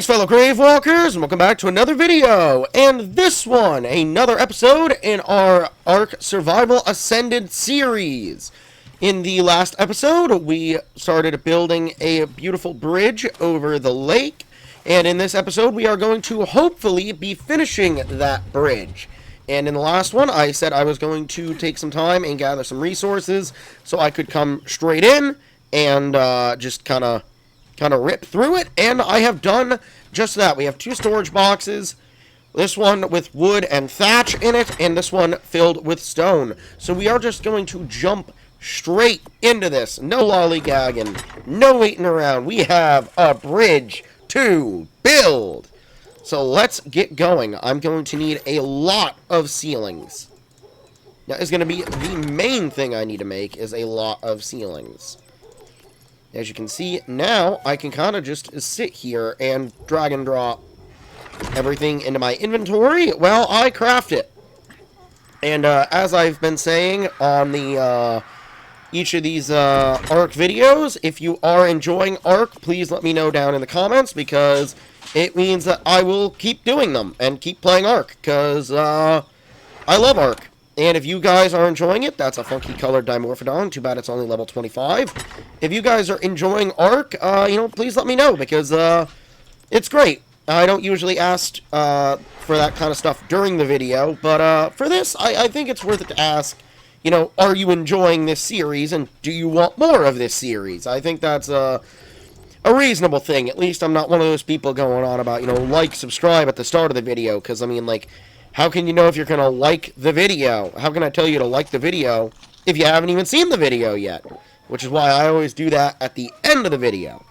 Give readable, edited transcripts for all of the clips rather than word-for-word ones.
Greetings, fellow Gravewalkers, and welcome back to another video, and this one, another episode in our ARK Survival Ascended series. In the last episode, we started building a beautiful bridge over the lake, and in this episode, we are going to hopefully be finishing that bridge. And in the last one, I said I was going to take some time and gather some resources so I could come straight in and just kind of rip through it, and I have done just that. We have two storage boxes, this one with wood and thatch in it, and this one filled with stone. So we are just going to jump straight into this. No lollygagging, no waiting around. We have a bridge to build. So let's get going. I'm going to need a lot of ceilings. That is going to be the main thing I need to make, is a lot of ceilings. As you can see, now I can kind of just sit here and drag and drop everything into my inventory while I craft it. And as I've been saying on the each of these ARK videos, if you are enjoying ARK, please let me know down in the comments, because it means that I will keep doing them and keep playing ARK, because I love ARK. And if you guys are enjoying it, that's a funky colored Dimorphodon. Too bad it's only level 25. If you guys are enjoying ARK, please let me know, because it's great. I don't usually ask for that kind of stuff during the video, but for this, I think it's worth it to ask, are you enjoying this series, and do you want more of this series? I think that's a reasonable thing. At least I'm not one of those people going on about, like, subscribe at the start of the video, because, I mean, like, how can you know if you're going to like the video? How can I tell you to like the video if you haven't even seen the video yet? Which is why I always do that at the end of the video.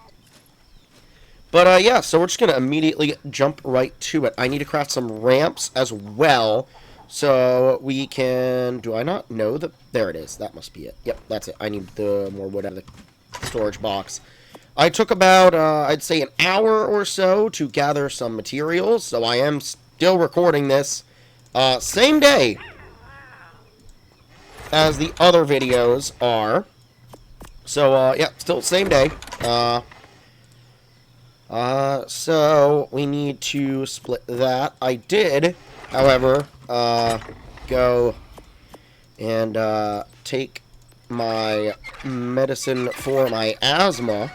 But, yeah, so we're just going to immediately jump right to it. I need to craft some ramps as well, so we can... Do I not know the... There it is. That must be it. Yep, that's it. I need the more wood out of the storage box. I took about, I'd say, an hour or so to gather some materials, so I am still recording this same day as the other videos are. So, yeah, still same day. So we need to split that. I did, however, go and take my medicine for my asthma.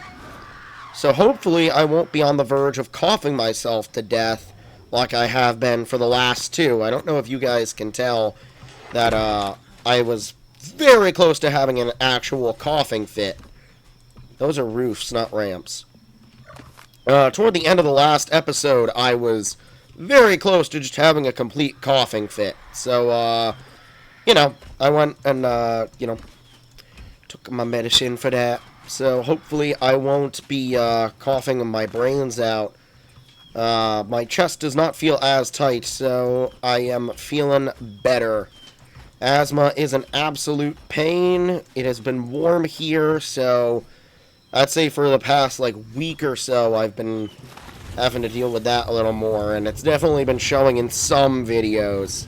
So hopefully I won't be on the verge of coughing myself to death like I have been for the last two. I don't know if you guys can tell that I was very close to having an actual coughing fit. Those are roofs, not ramps. Toward the end of the last episode, I was very close to just having a complete coughing fit. So, I went and, took my medicine for that. So hopefully I won't be coughing my brains out. My chest does not feel as tight, so I am feeling better. Asthma is an absolute pain. It has been warm here, so I'd say for the past, week or so, I've been having to deal with that a little more, and it's definitely been showing in some videos,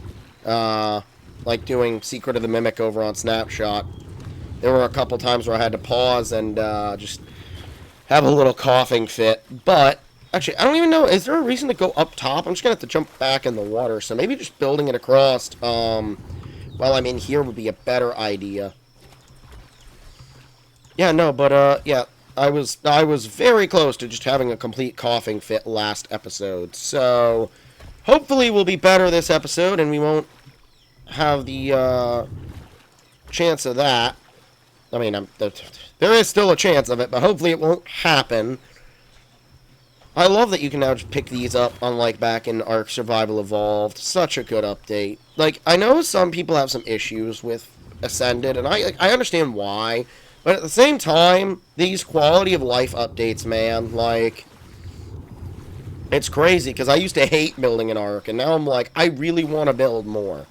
like doing Secret of the Mimic over on Snapshot. There were a couple times where I had to pause and just have a little coughing fit, but... Actually, I don't even know. Is there a reason to go up top? I'm just going to have to jump back in the water. So maybe just building it across while I'm in here would be a better idea. Yeah, no, but, yeah. I was very close to just having a complete coughing fit last episode. So hopefully we'll be better this episode and we won't have the chance of that. I mean, there is still a chance of it, but hopefully it won't happen. I love that you can now just pick these up, unlike back in ARK Survival Evolved. Such a good update. I know some people have some issues with Ascended, and I understand why. But at the same time, these quality of life updates, man, it's crazy, because I used to hate building an ARK, and now I'm like, I really want to build more.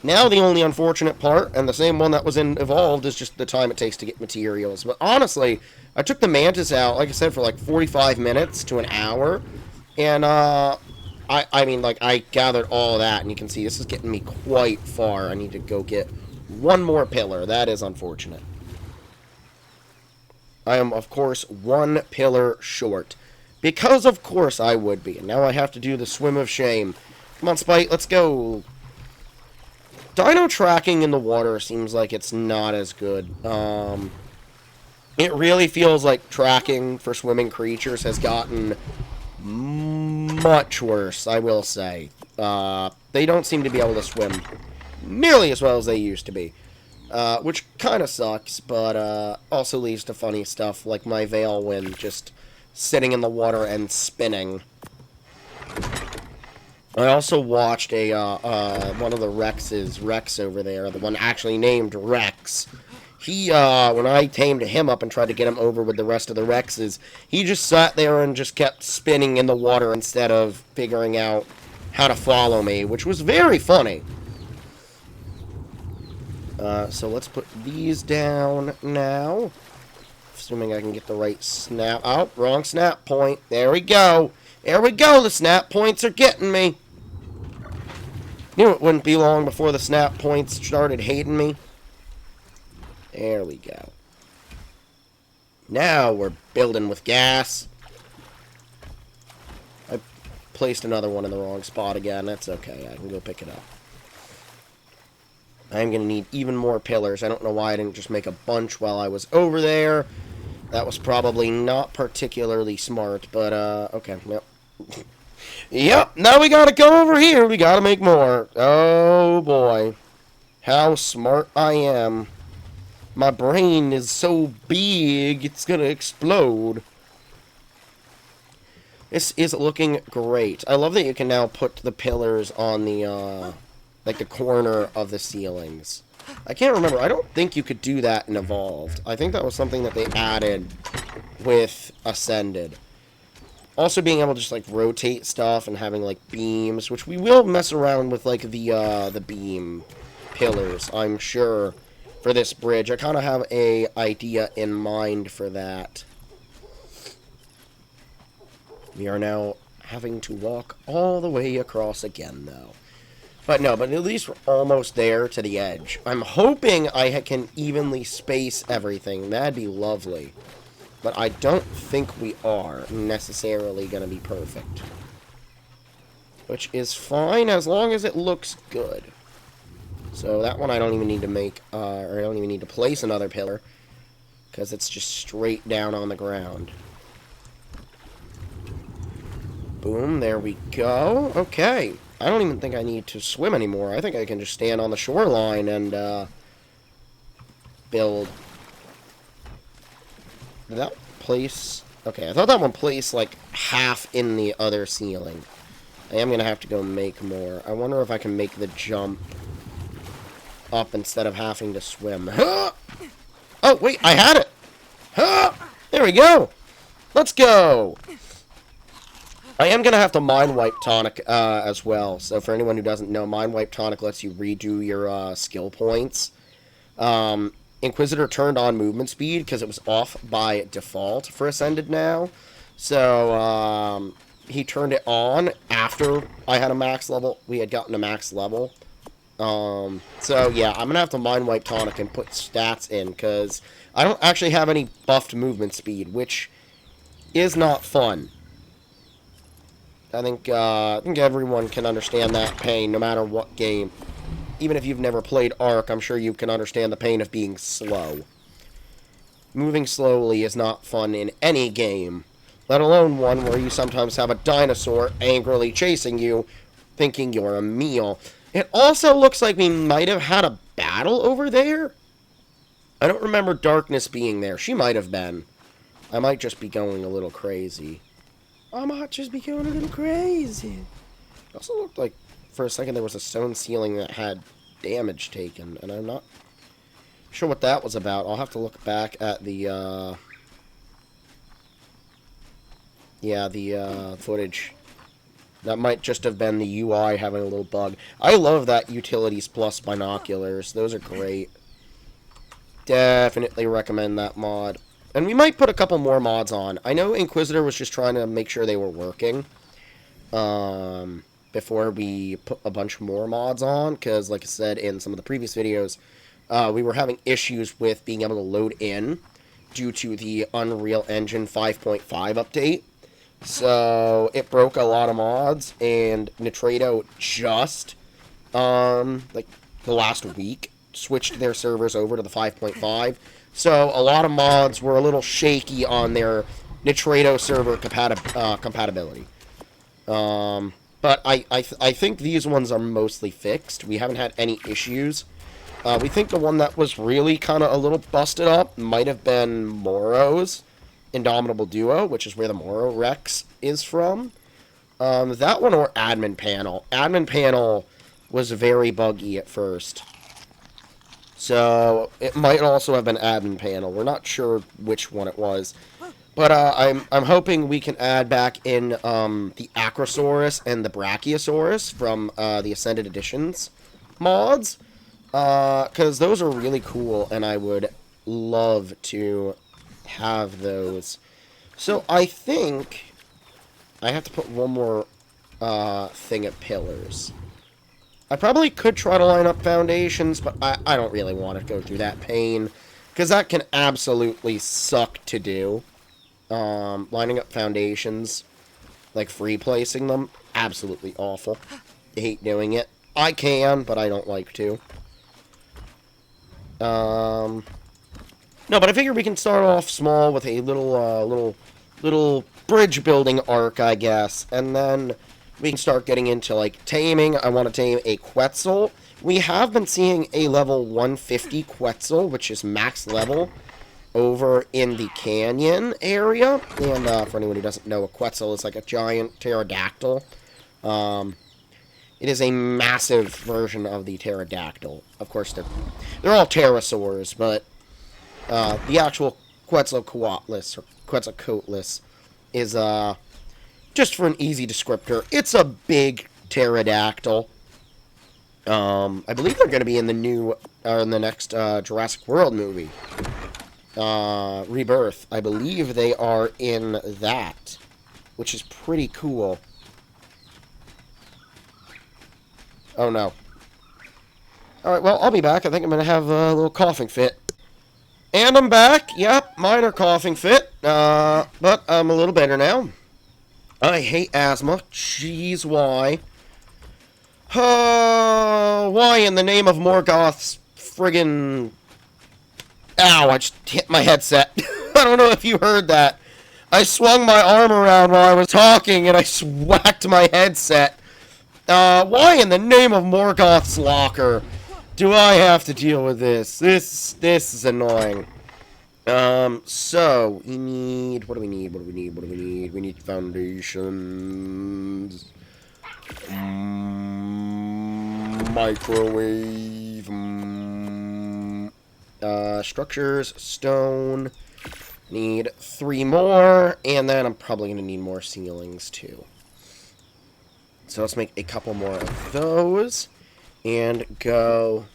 Now the only unfortunate part, and the same one that was in Evolved, is just the time it takes to get materials. But honestly, I took the Mantis out, like I said, for 45 minutes to an hour. And, I gathered all that, and you can see this is getting me quite far. I need to go get one more pillar. That is unfortunate. I am, of course, one pillar short. Because of course I would be. And now I have to do the swim of shame. Come on, Spite, let's go. Dino tracking in the water seems like it's not as good. It really feels like tracking for swimming creatures has gotten much worse, I will say. They don't seem to be able to swim nearly as well as they used to be. Which kind of sucks, but also leads to funny stuff like my Veilwind just sitting in the water and spinning. I also watched a one of the Rex over there, the one actually named Rex. He, when I tamed him up and tried to get him over with the rest of the Rexes, he just sat there and just kept spinning in the water instead of figuring out how to follow me, which was very funny. So let's put these down now. Assuming I can get the right snap. Oh, wrong snap point. There we go. There we go. The snap points are getting me. Knew it wouldn't be long before the snap points started hating me. There we go. Now we're building with gas. I placed another one in the wrong spot again. That's okay. I can go pick it up. I'm going to need even more pillars. I don't know why I didn't just make a bunch while I was over there. That was probably not particularly smart, but, okay. Yep. Yep, now we gotta go over here. We gotta make more. Oh, boy. How smart I am. My brain is so big, it's gonna explode. This is looking great. I love that you can now put the pillars on the, like the corner of the ceilings. I can't remember. I don't think you could do that in Evolved. I think that was something that they added with Ascended. Also being able to just, like, rotate stuff and having, like, beams, which we will mess around with, like, the beam pillars, I'm sure, for this bridge. I kind of have a idea in mind for that. We are now having to walk all the way across again, though. But no, but at least we're almost there to the edge. I'm hoping I can evenly space everything. That'd be lovely. But I don't think we are necessarily going to be perfect. Which is fine as long as it looks good. So that one I don't even need to make, or I don't even need to place another pillar. Because it's just straight down on the ground. Boom, there we go. Okay. I don't even think I need to swim anymore. I think I can just stand on the shoreline and, build. Did that place... Okay, I thought that one placed, like, half in the other ceiling. I am going to have to go make more. I wonder if I can make the jump up instead of having to swim. Huh! Oh, wait, I had it! Huh! There we go! Let's go! I am going to have to Mind Wipe Tonic as well. So for anyone who doesn't know, Mind Wipe Tonic lets you redo your skill points. Inquisitor turned on movement speed because it was off by default for Ascended now. So he turned it on after I had a max level. We had gotten a max level. So yeah, I'm going to have to Mind Wipe Tonic and put stats in because I don't actually have any buffed movement speed, which is not fun. I think everyone can understand that pain, no matter what game. Even if you've never played ARK, I'm sure you can understand the pain of being slow. Moving slowly is not fun in any game, let alone one where you sometimes have a dinosaur angrily chasing you, thinking you're a meal. It also looks like we might have had a battle over there. I don't remember Darkness being there. She might have been. I might just be going a little crazy. I might just be going a little crazy. It also looked like, for a second, there was a stone ceiling that had damage taken, and I'm not sure what that was about. I'll have to look back at the, footage. That might just have been the UI having a little bug. I love that Utilities Plus binoculars. Those are great. Definitely recommend that mod. And we might put a couple more mods on. I know Inquisitor was just trying to make sure they were working. Before we put a bunch more mods on. Because, like I said in some of the previous videos, we were having issues with being able to load in due to the Unreal Engine 5.5 update. So it broke a lot of mods, and Nitrado just, like, the last week, switched their servers over to the 5.5. So a lot of mods were a little shaky on their Nitrado server compatibility. But I think these ones are mostly fixed. We haven't had any issues. We think the one that was really kind of a little busted up might have been Moro's Indomitable Duo, which is where the Moro Rex is from. That one or Admin Panel. Admin Panel was very buggy at first. So it might also have been Admin Panel. We're not sure which one it was. But I'm hoping we can add back in the Acrosaurus and the Brachiosaurus from the Ascended Editions mods. Because those are really cool, and I would love to have those. So I think I have to put one more thing of pillars. I probably could try to line up foundations, but I don't really want to go through that pain, because that can absolutely suck to do. Lining up foundations, like free placing them, absolutely awful. I hate doing it. I can, but I don't like to. No, but I figure we can start off small with a little bridge building arc, I guess, and then we can start getting into, like, taming. I want to tame a Quetzal. We have been seeing a level 150 Quetzal, which is max level, over in the canyon area. And for anyone who doesn't know, a Quetzal is like a giant pterodactyl. It is a massive version of the pterodactyl. Of course, they're all pterosaurs, but the actual Quetzalcoatlus, or Quetzalcoatlus, is just for an easy descriptor, it's a big pterodactyl. I believe they're going to be in the next Jurassic World movie. Rebirth. I believe they are in that, which is pretty cool. Oh no. Alright, well, I'll be back. I think I'm going to have a little coughing fit. And I'm back. Yep, minor coughing fit. But I'm a little better now. I hate asthma. Jeez, why? Why in the name of Morgoth's friggin'... Ow, I just hit my headset. I don't know if you heard that. I swung my arm around while I was talking, and I whacked my headset. Why in the name of Morgoth's locker do I have to deal with this? This is annoying. So, we need... What do we need? We need foundations. Microwave. Structures, stone. Need 3 more, and then I'm probably going to need more ceilings, too. So let's make a couple more of those, and go,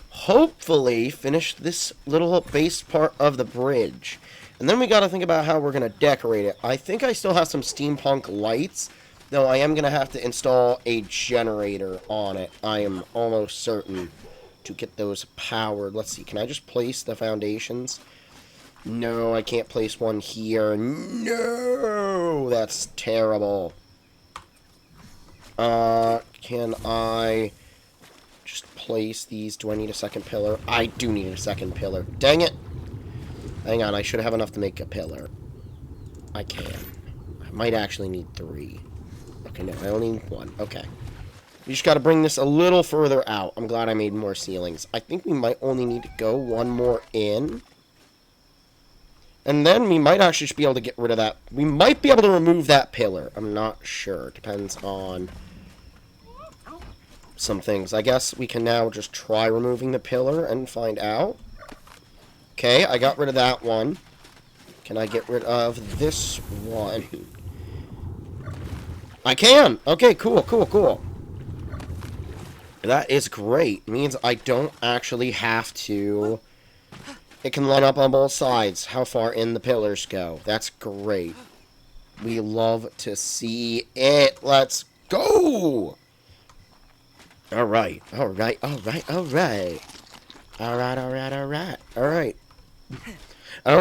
hopefully, finish this little base part of the bridge. And then we got to think about how we're going to decorate it. I think I still have some steampunk lights, though I am going to have to install a generator on it. I am almost certain to get those powered. Let's see, can I just place the foundations? No, I can't place one here. No, that's terrible. Can I just place these? Do I need a second pillar? I do need a second pillar. Dang it. Hang on, I should have enough to make a pillar. I can. I might actually need 3. Okay, no, I only need 1. Okay. We just got to bring this a little further out. I'm glad I made more ceilings. I think we might only need to go 1 more in. And then we might actually just be able to get rid of that. We might be able to remove that pillar. I'm not sure. Depends on some things. I guess we can now just try removing the pillar and find out. Okay, I got rid of that one. Can I get rid of this one? I can! Okay, cool. That is great. It means I don't actually have to... It can line up on both sides, how far in the pillars go. That's great. We love to see it. Let's go! Alright. I don't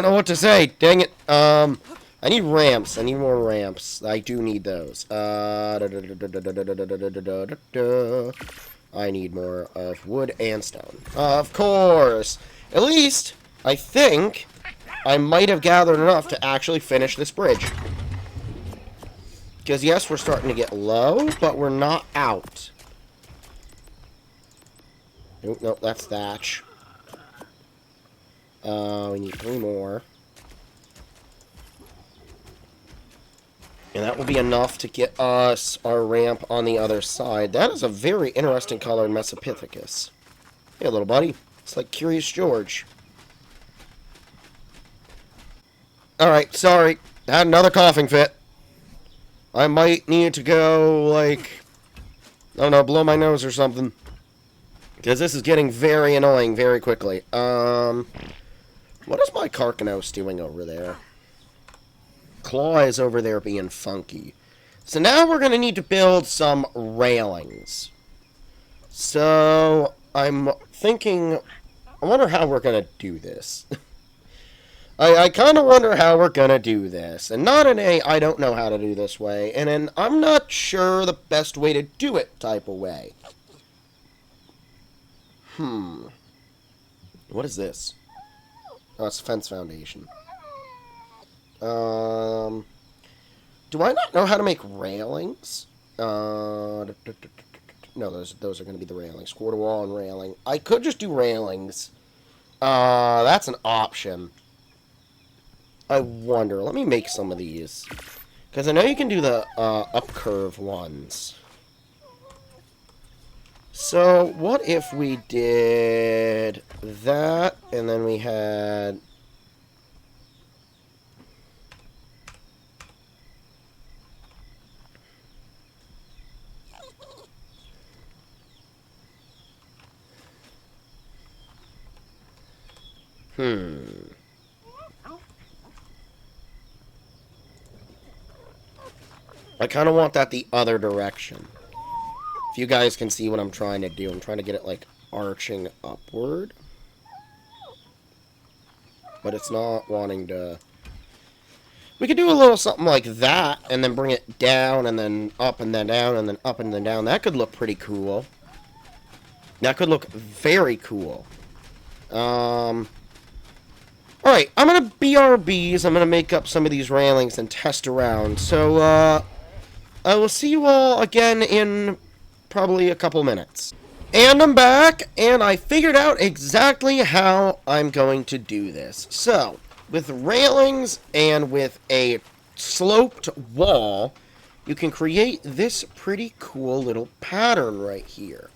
know what to say. Dang it. I need ramps. I need more ramps. I do need those. I need more of wood and stone. Of course! At least, I think, I might have gathered enough to actually finish this bridge. Because, yes, we're starting to get low, but we're not out. Nope, nope, that's thatch. We need 3 more. And that will be enough to get us our ramp on the other side. That is a very interesting colored Mesopithecus. Hey, little buddy. It's like Curious George. Alright, sorry. I had another coughing fit. I might need to go, like, I don't know, blow my nose or something. Because this is getting very annoying very quickly. What is my Carcanos doing over there? Claw is over there being funky. So now we're going to need to build some railings. So, I'm thinking, I wonder how we're going to do this. I kind of wonder how we're going to do this. And not in a, I don't know how to do this way. And an, I'm not sure the best way to do it type of way. What is this? Oh, it's fence foundation. Do I not know how to make railings? No, those are going to be the railings. Quarter wall and railing. I could just do railings. That's an option. I wonder. Let me make some of these. Because I know you can do the up-curve ones. So, what if we did that, and then we had... I kind of want that the other direction. If you guys can see what I'm trying to do. I'm trying to get it, like, arching upward. But it's not wanting to... We could do a little something like that, and then bring it down, and then up, and then down, and then up, and then down. That could look pretty cool. That could look very cool. Alright, I'm gonna BRBs. I'm gonna make up some of these railings and test around. So, I will see you all again in probably a couple minutes. And I'm back, and I figured out exactly how I'm going to do this. So, with railings and with a sloped wall, you can create this pretty cool little pattern right here.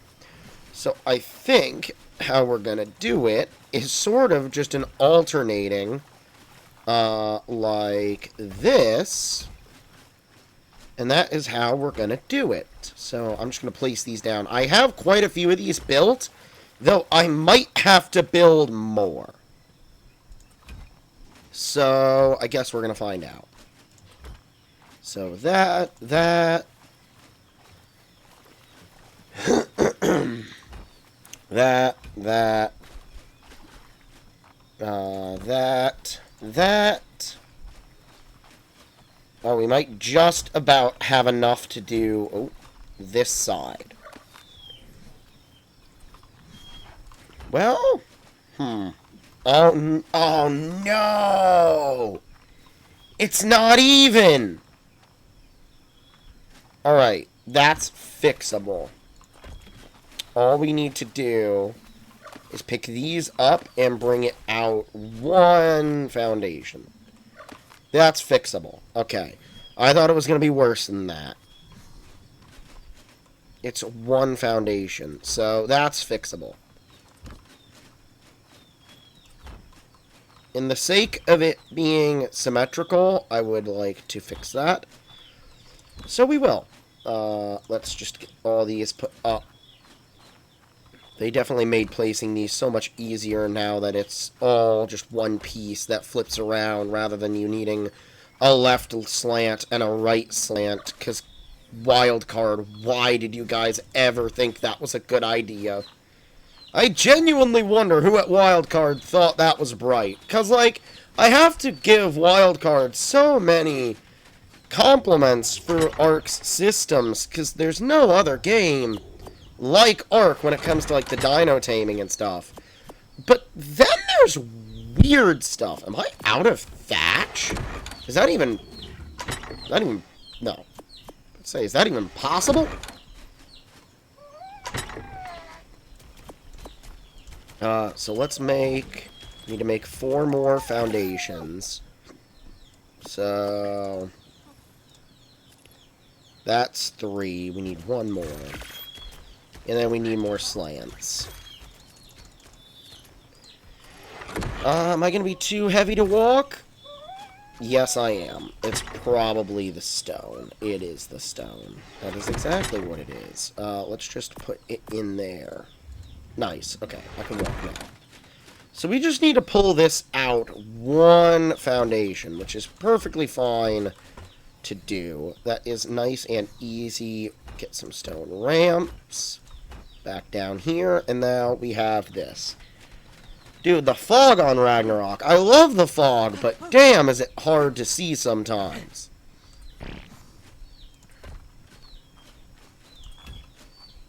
So, I think how we're going to do it is sort of just an alternating, like this. And that is how we're going to do it. So I'm just going to place these down. I have quite a few of these built, though I might have to build more. So I guess we're going to find out. So that, that, that, that. Oh, we might just about have enough to do this side. Well, Oh no! It's not even! Alright, that's fixable. All we need to do is pick these up and bring it out one foundation. That's fixable. Okay. I thought it was going to be worse than that. It's one foundation. So, that's fixable. In the sake of it being symmetrical, I would like to fix that. So we will. Let's just get all these put up. They definitely made placing these so much easier now that it's all just one piece that flips around rather than you needing a left slant and a right slant. Because, wildcard, why did you guys ever think that was a good idea? I genuinely wonder who at Wildcard thought that was bright. Because, like, I have to give Wildcard so many compliments for ARK's systems, because there's no other game like ARK when it comes to, like, the dino taming and stuff. But then there's weird stuff. Am I out of thatch? Is that even... No. Let's say, is that even possible? So let's make... Need to make 4 more foundations. So... That's 3. We need 1 more. And then we need more slants. Am I going to be too heavy to walk? Yes, I am. It's probably the stone. It is the stone. That is exactly what it is. Let's just put it in there. Nice. Okay, I can walk now. So we just need to pull this out 1 foundation, which is perfectly fine to do. That is nice and easy. Get some stone ramps. Back down here, and now we have this. Dude, the fog on Ragnarok. I love the fog, but damn is it hard to see sometimes.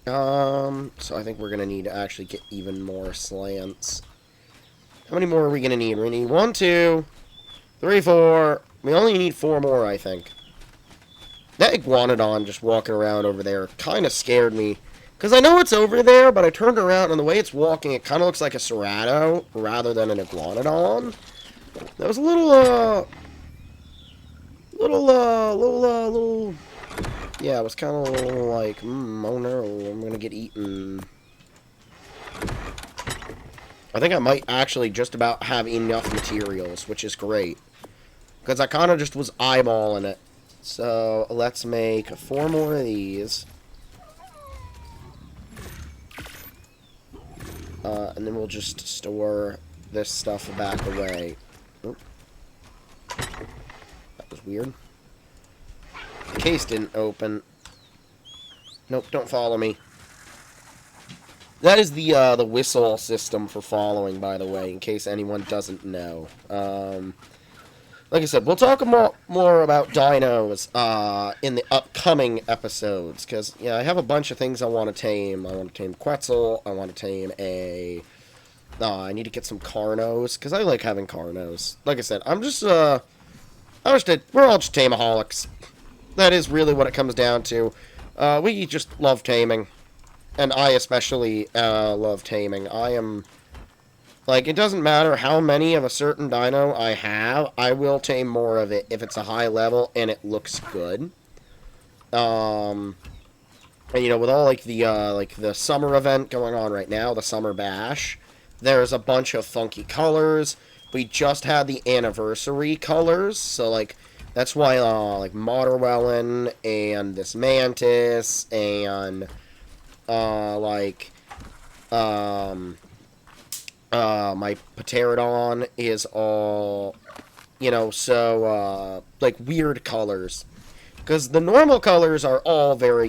So I think we're gonna need to actually get even more slants. How many more are we gonna need? We need 1, 2, 3, 4. We only need 4 more, I think. That iguanodon just walking around over there kind of scared me. Because I know it's over there, but I turned around, and the way it's walking, it kind of looks like a Cerrado, rather than an iguanodon. That was a little, yeah, it was kind of a little like, oh no, I'm gonna get eaten. I think I might actually just about have enough materials, which is great. Because I kind of just was eyeballing it. So, let's make 4 more of these. And then we'll just store this stuff back away. Oop. That was weird. The case didn't open. Nope, don't follow me. That is the whistle system for following, by the way, in case anyone doesn't know. Like I said, we'll talk more about dinos in the upcoming episodes, because I have a bunch of things I want to tame. I want to tame Quetzal. I want to tame a... I need to get some Carnos, because I like having Carnos. Like I said, we're all just tamaholics. That is really what it comes down to. We just love taming, and I especially love taming. I am... Like, it doesn't matter how many of a certain dino I have, I will tame more of it if it's a high level and it looks good. And, with all, like, the summer event going on right now, the Summer Bash, there's a bunch of funky colors. We just had the anniversary colors, so, like, that's why, like, Motherwellen and this Mantis and, my Pterodon is all, like, weird colors. Because the normal colors are all very,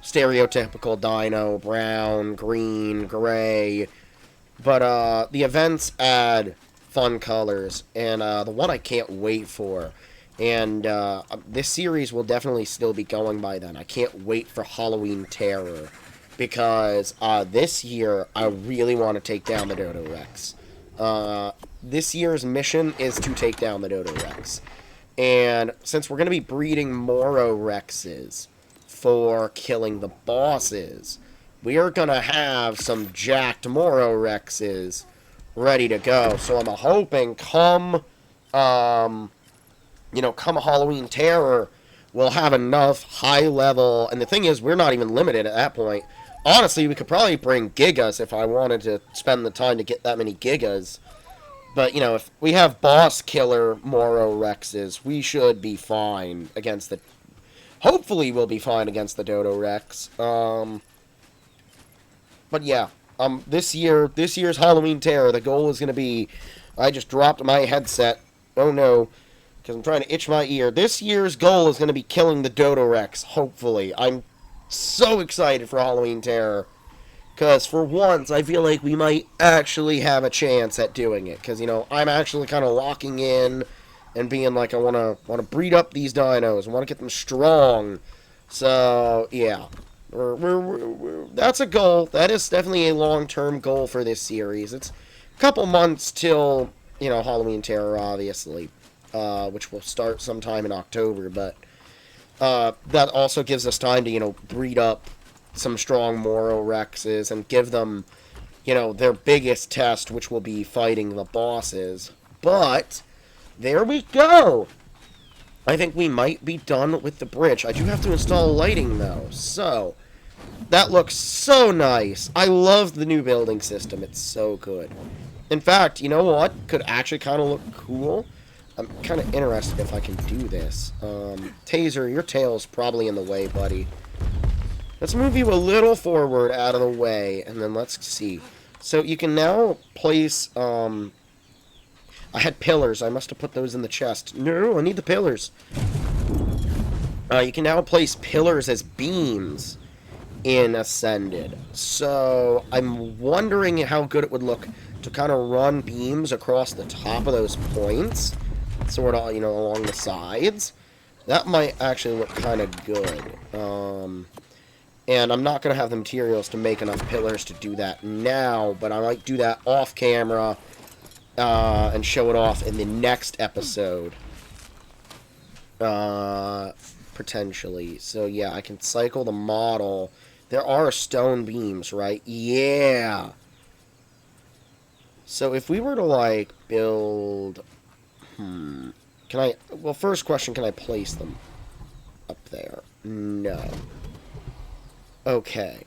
stereotypical dino, brown, green, gray. But, the events add fun colors. And, the one I can't wait for. And, this series will definitely still be going by then. I can't wait for Halloween Terror. Because this year, I really want to take down the Dodo Rex. This year's mission is to take down the Dodo Rex. And since we're going to be breeding Moro Rexes for killing the bosses, we are going to have some jacked Moro Rexes ready to go. So I'm hoping come Halloween Terror, we'll have enough high level. And the thing is, we're not even limited at that point. Honestly, we could probably bring Gigas if I wanted to spend the time to get that many Gigas. But, if we have boss killer Moro Rexes, we should be fine against the... Hopefully we'll be fine against the Dodo Rex. But yeah, this year's Halloween Terror, the goal is going to be... I just dropped my headset. Oh no, because I'm trying to itch my ear. This year's goal is going to be killing the Dodo Rex, hopefully. I'm so excited for Halloween Terror. Because for once, I feel like we might actually have a chance at doing it. Because, you know, I'm actually kind of locking in and being like, I want to breed up these dinos. I want to get them strong. So, yeah. That's a goal. That is definitely a long-term goal for this series. It's a couple months till, you know, Halloween Terror, obviously. Which will start sometime in October. But that also gives us time to, you know, breed up some strong Moro Rexes and give them, you know, their biggest test, which will be fighting the bosses. But there we go. I think we might be done with the bridge. I do have to install lighting, though. So, that looks so nice. I love the new building system. It's so good. In fact, you know what? Could actually kind of look cool. I'm kind of interested if I can do this. Taser, your tail's probably in the way, buddy. Let's move you a little forward out of the way, and then let's see. So you can now place, I had pillars. I must have put those in the chest. No, I need the pillars. You can now place pillars as beams in Ascended. So I'm wondering how good it would look to kind of run beams across the top of those points, sort of, you know, along the sides. That might actually look kind of good. And I'm not going to have the materials to make enough pillars to do that now, but I might do that off camera and show it off in the next episode. Potentially. So, yeah, I can cycle the model. There are stone beams, right? Yeah! So, if we were to, like, build... Can I... Well, first question, can I place them up there? No. Okay.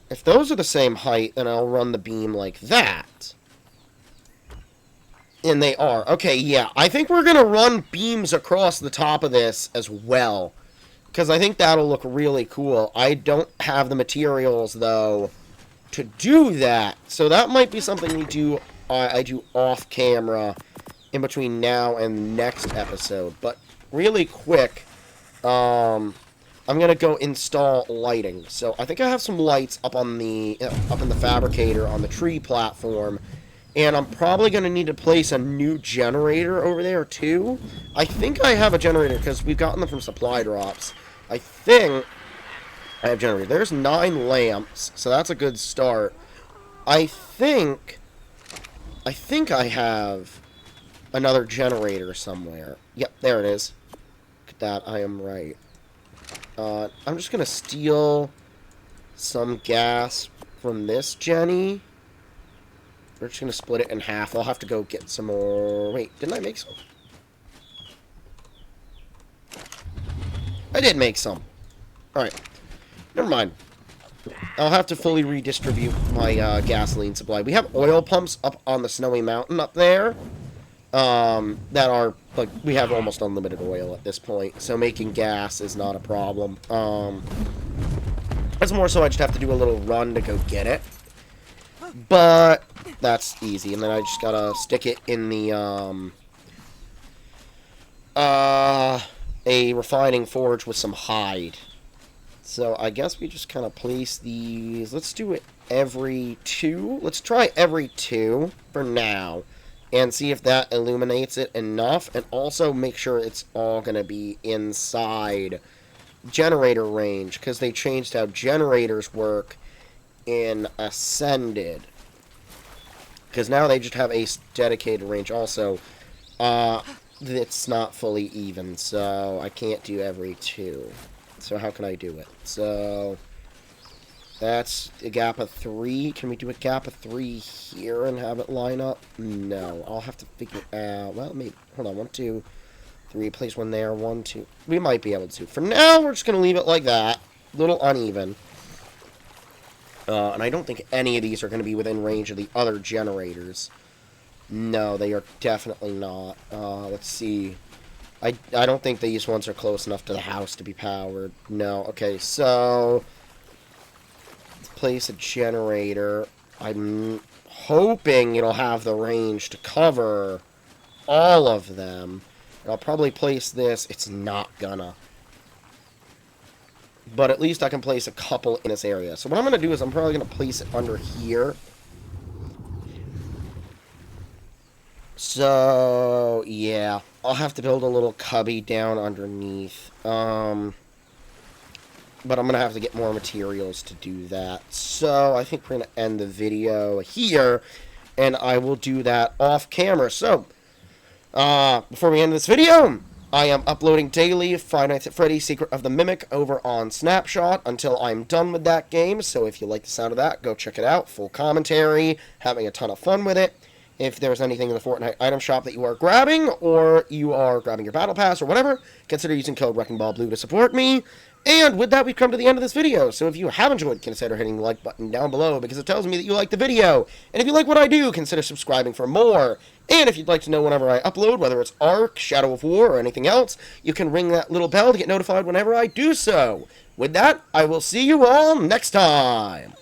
If those are the same height, then I'll run the beam like that. And they are. Okay, yeah. I think we're going to run beams across the top of this as well. Because I think that'll look really cool. I don't have the materials, though, to do that. So that might be something we do. I do off camera in between now and next episode. But really quick... I'm gonna go install lighting. So I think I have some lights up on the up in the fabricator on the tree platform, and I'm probably gonna need to place a new generator over there too. I think I have a generator because we've gotten them from supply drops. I think I have a generator. There's 9 lamps, so that's a good start. I think I have another generator somewhere. Yep, there it is. That I am right. I'm just gonna steal some gas from this Jenny. We're just gonna split it in half. I'll have to go get some more. Wait, didn't I make some? I did make some. Alright. Never mind. I'll have to fully redistribute my gasoline supply. We have oil pumps up on the snowy mountain up there. That are, like, we have almost unlimited oil at this point, so making gas is not a problem. It's more so I just have to do a little run to go get it. But that's easy, and then I just gotta stick it in the, a refining forge with some hide. So I guess we just kind of place these. Let's do it every 2. Let's try every 2 for now. And see if that illuminates it enough. And also make sure it's all going to be inside generator range. Because they changed how generators work in Ascended. Because now they just have a dedicated range. Also, it's not fully even. So I can't do every 2. So how can I do it? So... That's a gap of 3. Can we do a gap of 3 here and have it line up? No. I'll have to figure out. Well, maybe. Hold on. 1, 2, 3. Place one there. 1, 2. We might be able to. For now, we're just going to leave it like that. A little uneven. And I don't think any of these are going to be within range of the other generators. No, they are definitely not. Let's see. I don't think these ones are close enough to the house to be powered. No. Okay, so... place a generator. I'm hoping it'll have the range to cover all of them. I'll probably place this. It's not gonna. but at least I can place a couple in this area. So what I'm going to do is I'm probably going to place it under here. So, yeah, I'll have to build a little cubby down underneath. But I'm going to have to get more materials to do that. So, I think we're going to end the video here, and I will do that off camera. So, before we end this video, I am uploading daily Five Nights at Freddy's Secret of the Mimic over on Snapshot until I'm done with that game. So, if you like the sound of that, go check it out. Full commentary, having a ton of fun with it. If there's anything in the Fortnite item shop that you are grabbing, or you are grabbing your battle pass or whatever, consider using code WreckingBallBlue to support me. And with that, we've come to the end of this video. So if you have enjoyed, consider hitting the like button down below, because it tells me that you like the video. And if you like what I do, consider subscribing for more. And if you'd like to know whenever I upload, whether it's ARK, Shadow of War, or anything else, you can ring that little bell to get notified whenever I do so. With that, I will see you all next time.